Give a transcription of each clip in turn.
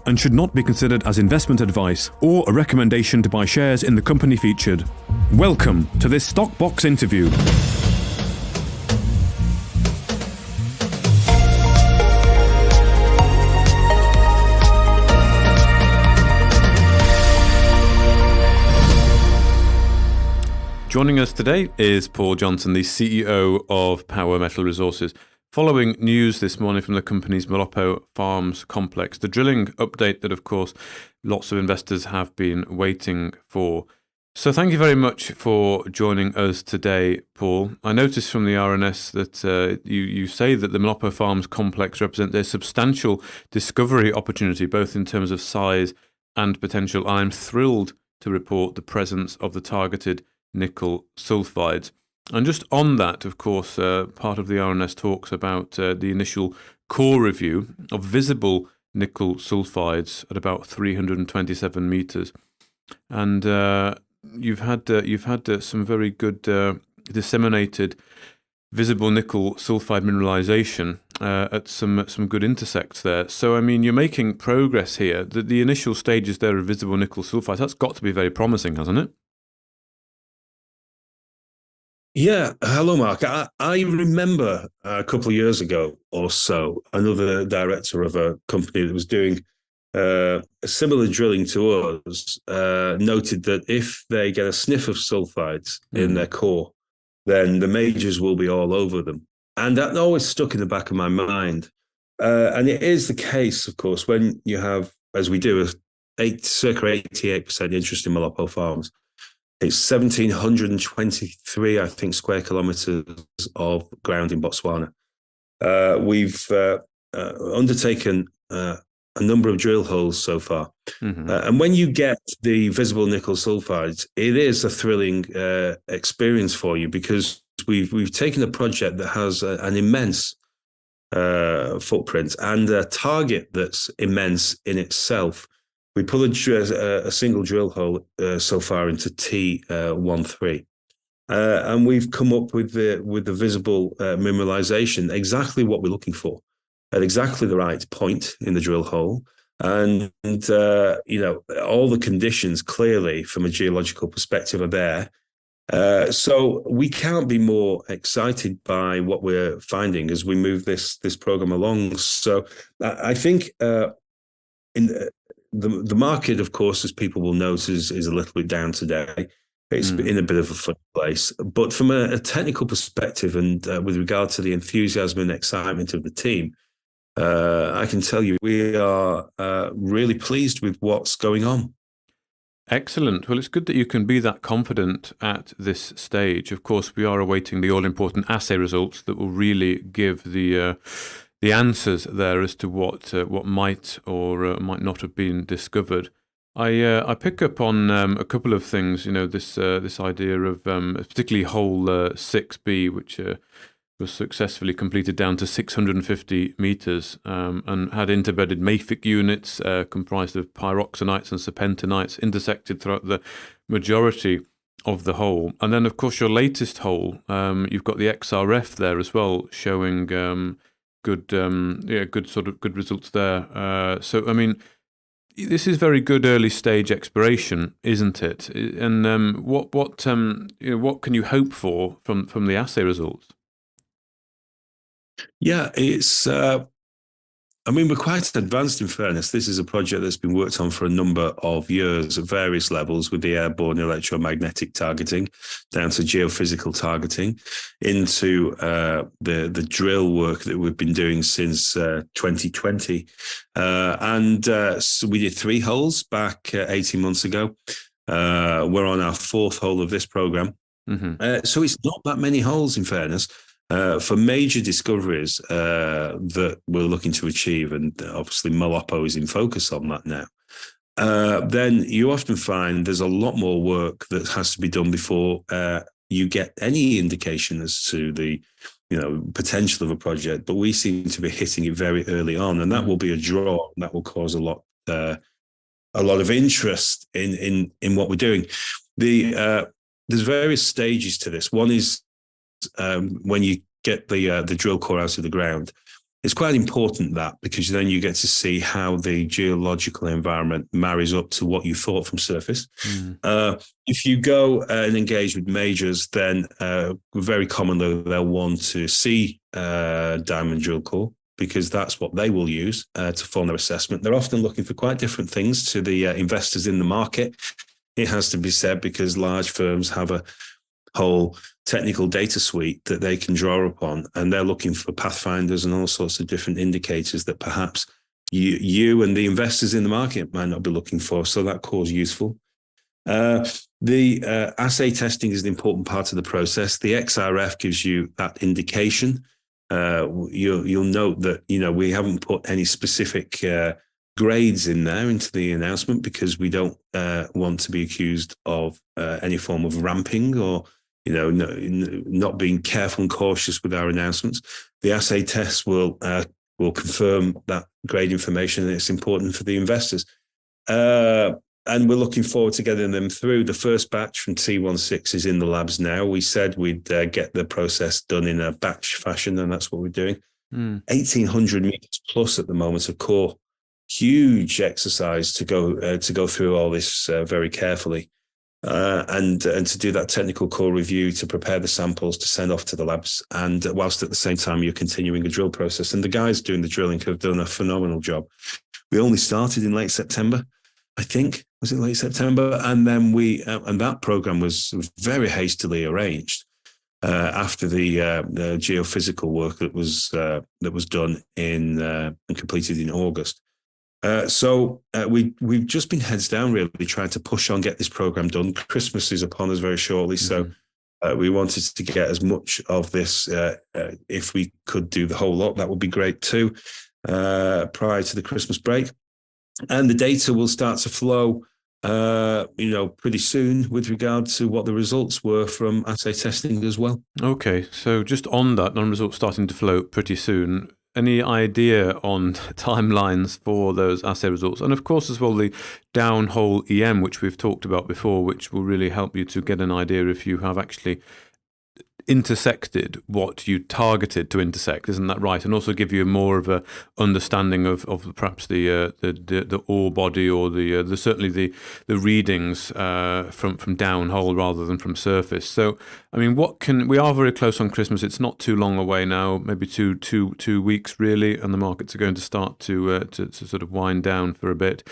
and should not be considered as investment advice or a recommendation to buy shares in the company featured. Welcome to this Stockbox interview. Joining us today is Paul Johnson, the CEO of Power Metal Resources. Following news this morning from the company's Molopo Farms complex, the drilling update that, of course, lots of investors have been waiting for. So thank you very much for joining us today, Paul. I noticed from the RNS that you say that the Molopo Farms complex represents a substantial discovery opportunity, both in terms of size and potential. I'm thrilled to report the presence of the targeted nickel sulphides. And just on that, of course, part of the RNS talks about the initial core review of visible nickel sulphides at about 327 meters, and you've had some very good disseminated visible nickel sulfide mineralization at some good intersects there. So I mean, you're making progress here. The initial stages there of visible nickel sulfides, that's got to be very promising, hasn't it? Yeah, hello, Mark. I remember a couple of years ago or so, another director of a company that was doing similar drilling to us noted that if they get a sniff of sulfides in their core, then the majors will be all over them. And that always stuck in the back of my mind. And it is the case, of course, when you have, as we do, circa 88% interest in Molopo Farms. It's 1,723, I think, square kilometers of ground in Botswana. We've undertaken a number of drill holes so far. And when you get the visible nickel sulfides, it is a thrilling experience for you, because we've taken a project that has an immense footprint and a target that's immense in itself. We put a single drill hole so far into T13, and we've come up with the visible mineralization, exactly what we're looking for, at exactly the right point in the drill hole, and all the conditions clearly from a geological perspective are there. So we can't be more excited by what we're finding as we move this program along. So I think the market, of course, as people will notice, is a little bit down today. It's in a bit of a funny place. But from a technical perspective and with regard to the enthusiasm and excitement of the team, I can tell you we are really pleased with what's going on. Excellent. Well, it's good that you can be that confident at this stage. Of course, we are awaiting the all-important assay results that will really give the answers there as to what might or might not have been discovered. I pick up on a couple of things. You know, this idea of particularly hole 6B, which was successfully completed down to 650 meters and had interbedded mafic units comprised of pyroxenites and serpentinites intersected throughout the majority of the hole. And then, of course, your latest hole, you've got the XRF there as well, showing good results there. So, I mean, this is very good early stage exploration, isn't it? And what can you hope for from the assay results? Yeah, it's. We're quite advanced, in fairness. This is a project that's been worked on for a number of years at various levels, with the airborne electromagnetic targeting down to geophysical targeting, into the drill work that we've been doing since 2020. So we did 3 holes back 18 months ago. We're on our 4th hole of this program. So it's not that many holes, in fairness. For major discoveries that we're looking to achieve, and obviously Molopo is in focus on that now, then you often find there's a lot more work that has to be done before you get any indication as to the potential of a project. But we seem to be hitting it very early on, and that will be a draw. That will cause a lot of interest in what we're doing. There's various stages to this. One is when you get the drill core out of the ground, It's quite important that, because then you get to see how the geological environment marries up to what you thought from surface. If you go and engage with majors, then very commonly they'll want to see diamond drill core, because that's what they will use to form their assessment. They're often looking for quite different things to the investors in the market. It has to be said, because large firms have a whole technical data suite that they can draw upon, and they're looking for pathfinders and all sorts of different indicators that perhaps you and the investors in the market might not be looking for. So that core is useful. The assay testing is an important part of the process. The XRF gives you that indication. You'll note that we haven't put any specific grades in there into the announcement, because we don't want to be accused of any form of ramping or not being careful and cautious with our announcements. The assay tests will confirm that grade information, and it's important for the investors. And we're looking forward to getting them through. The first batch from T16 is in the labs now. We said we'd get the process done in a batch fashion, and that's what we're doing. 1,800 meters plus at the moment of core. Huge exercise to go through all this very carefully, and to do that technical core review, to prepare the samples to send off to the labs, and whilst at the same time you're continuing the drill process. And the guys doing the drilling have done a phenomenal job. We only started in late September, I think. Was it late September? And then and that program was very hastily arranged after the geophysical work that was done and completed in August. So we've just been heads down, really trying to push on, get this program done. Christmas is upon us very shortly, so we wanted to get as much of this. If we could do the whole lot, that would be great too, prior to the Christmas break. And the data will start to flow, pretty soon, with regard to what the results were from assay testing as well. Okay, so just on that, on results starting to flow pretty soon, any idea on timelines for those assay results? And of course, as well, the downhole EM, which we've talked about before, which will really help you to get an idea if you have actually intersected what you targeted to intersect, isn't that right? And also give you more of a understanding of perhaps the ore body, or the certainly the readings from downhole rather than from surface. So I mean, we are very close on Christmas. It's not too long away now, maybe two weeks really, and the markets are going to start to sort of wind down for a bit.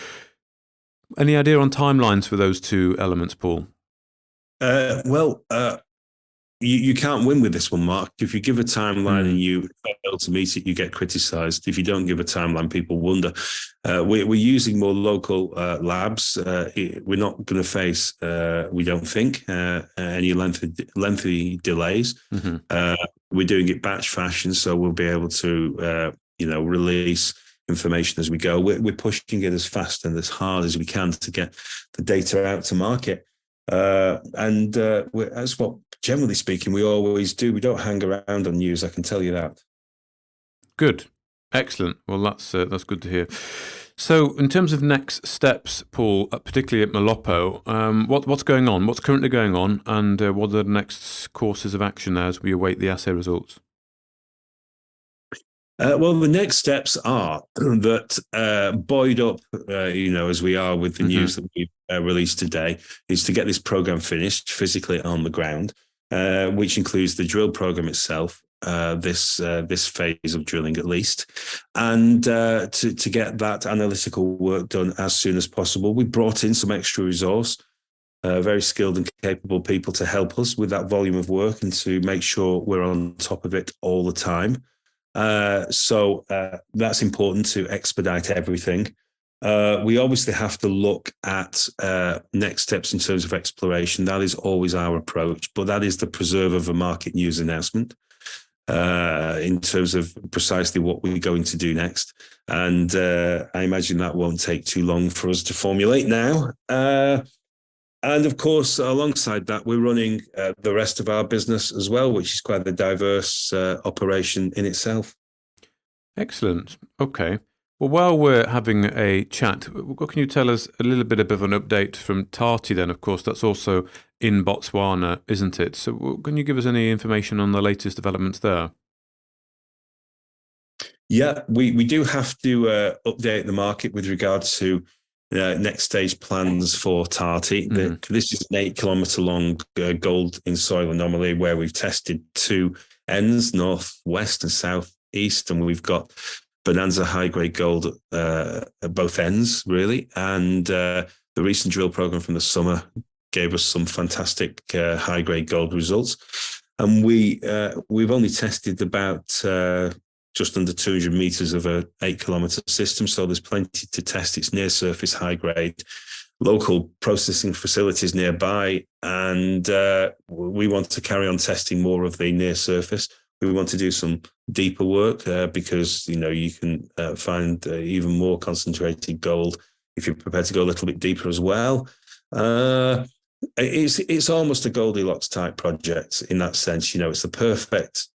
Any idea on timelines for those two elements, Paul? You can't win with this one, Mark. If you give a timeline and you fail to meet it, you get criticised. If you don't give a timeline, people wonder. We're using more local labs. We're not going to face, we don't think, any lengthy delays. We're doing it batch fashion, so we'll be able to, release information as we go. We're pushing it as fast and as hard as we can to get the data out to market. That's what, generally speaking, we always do. We don't hang around on news, I can tell you that. Good. Excellent. Well, that's good to hear. So in terms of next steps, Paul, particularly at Molopo, what's going on? What's currently going on? And what are the next courses of action as we await the assay results? Well, the next steps are that, buoyed up, as we are with the news that we've released today, is to get this program finished physically on the ground, which includes the drill program itself, this phase of drilling at least, and to get that analytical work done as soon as possible. We brought in some extra resource, very skilled and capable people to help us with that volume of work and to make sure we're on top of it all the time. So that's important to expedite everything. We obviously have to look at next steps in terms of exploration. That is always our approach, but that is the preserve of a market news announcement in terms of precisely what we're going to do next. And I imagine that won't take too long for us to formulate now. And of course, alongside that, we're running the rest of our business as well, which is quite a diverse operation in itself. Excellent. Okay. Well, while we're having a chat, what can you tell us a little bit of an update from Tati then? Of course, that's also in Botswana, isn't it? So can you give us any information on the latest developments there? Yeah, we do have to update the market with regard to next stage plans for Tarty. This is an 8-kilometre long gold in soil anomaly where we've tested 2 ends, north, west and south east, and we've got bonanza high-grade gold at both ends, really. And the recent drill program from the summer gave us some fantastic high-grade gold results. And we've only tested about just under 200 meters of a 8-kilometer system. So there's plenty to test. It's near surface, high grade, local processing facilities nearby. And we want to carry on testing more of the near surface. We want to do some deeper work because, you can find even more concentrated gold if you're prepared to go a little bit deeper as well. It's almost a Goldilocks type project in that sense. It's the perfect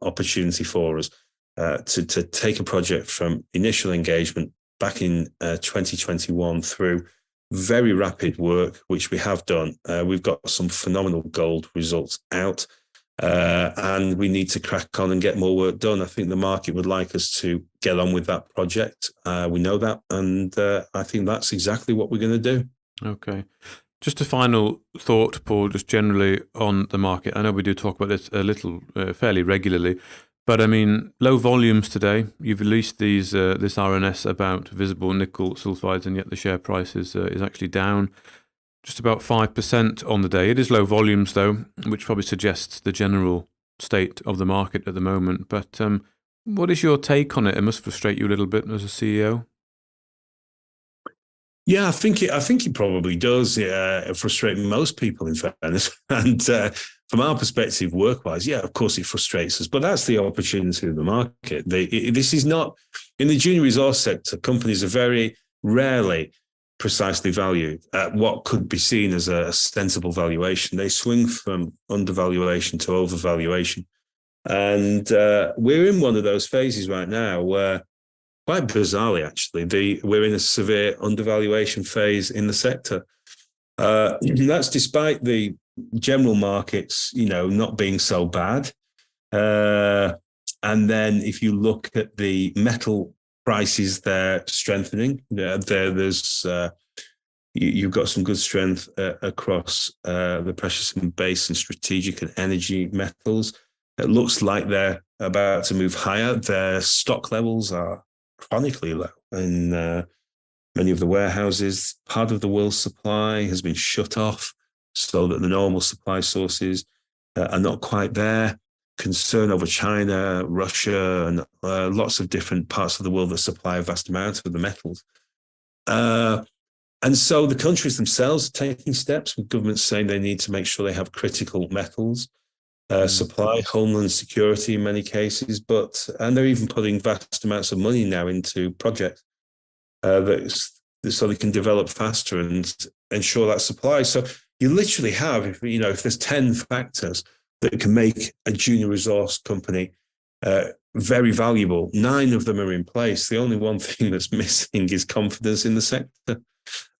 opportunity for us to take a project from initial engagement back in 2021 through very rapid work, which we have done. We've got some phenomenal gold results out, and we need to crack on and get more work done. I think the market would like us to get on with that project. We know that, and I think that's exactly what we're going to do. Okay. Just a final thought, Paul, just generally on the market. I know we do talk about this a little fairly regularly, but I mean, low volumes today. You've released this RNS about visible nickel sulphides, and yet the share price is actually down just about 5% on the day. It is low volumes, though, which probably suggests the general state of the market at the moment. But what is your take on it? It must frustrate you a little bit as a CEO. Yeah, I think it probably does frustrate most people, in fairness. And from our perspective, work-wise, yeah, of course it frustrates us. But that's the opportunity of the market. This is not, in the junior resource sector, companies are very rarely precisely valued at what could be seen as a sensible valuation. They swing from undervaluation to overvaluation. And we're in one of those phases right now where, quite bizarrely, actually, we're in a severe undervaluation phase in the sector. That's despite the general markets, not being so bad. And then if you look at the metal prices, they're strengthening. There's you've got some good strength across the precious and base and strategic and energy metals. It looks like they're about to move higher. Their stock levels are chronically low in many of the warehouses. Part of the world's supply has been shut off so that the normal supply sources are not quite there. Concern over China, Russia, and lots of different parts of the world that supply a vast amount of the metals. And so the countries themselves are taking steps, with governments saying they need to make sure they have critical metals supply, homeland security in many cases, and they're even putting vast amounts of money now into projects so they can develop faster and ensure that supply. So you literally have, if there's 10 factors that can make a junior resource company very valuable, 9 of them are in place. The only one thing that's missing is confidence in the sector.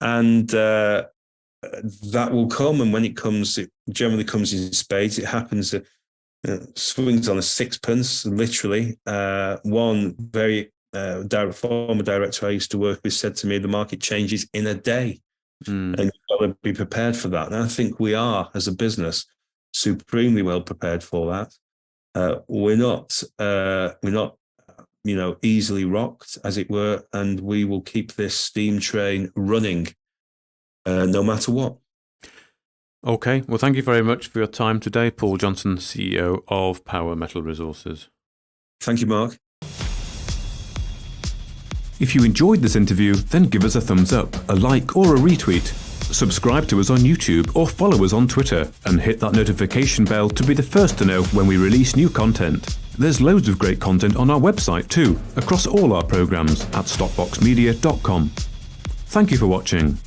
And that will come, and when it comes, it generally comes in spades. It happens, swings on a sixpence, literally. One very former director I used to work with said to me, the market changes in a day, and you've got to be prepared for that. And I think we are, as a business, supremely well prepared for that. We're not easily rocked, as it were, and we will keep this steam train running no matter what. Okay, well, thank you very much for your time today, Paul Johnson, CEO of Power Metal Resources. Thank you, Mark. If you enjoyed this interview, then give us a thumbs up, a like or a retweet. Subscribe to us on YouTube or follow us on Twitter, and hit that notification bell to be the first to know when we release new content. There's loads of great content on our website too, across all our programs at stopboxmedia.com. Thank you for watching.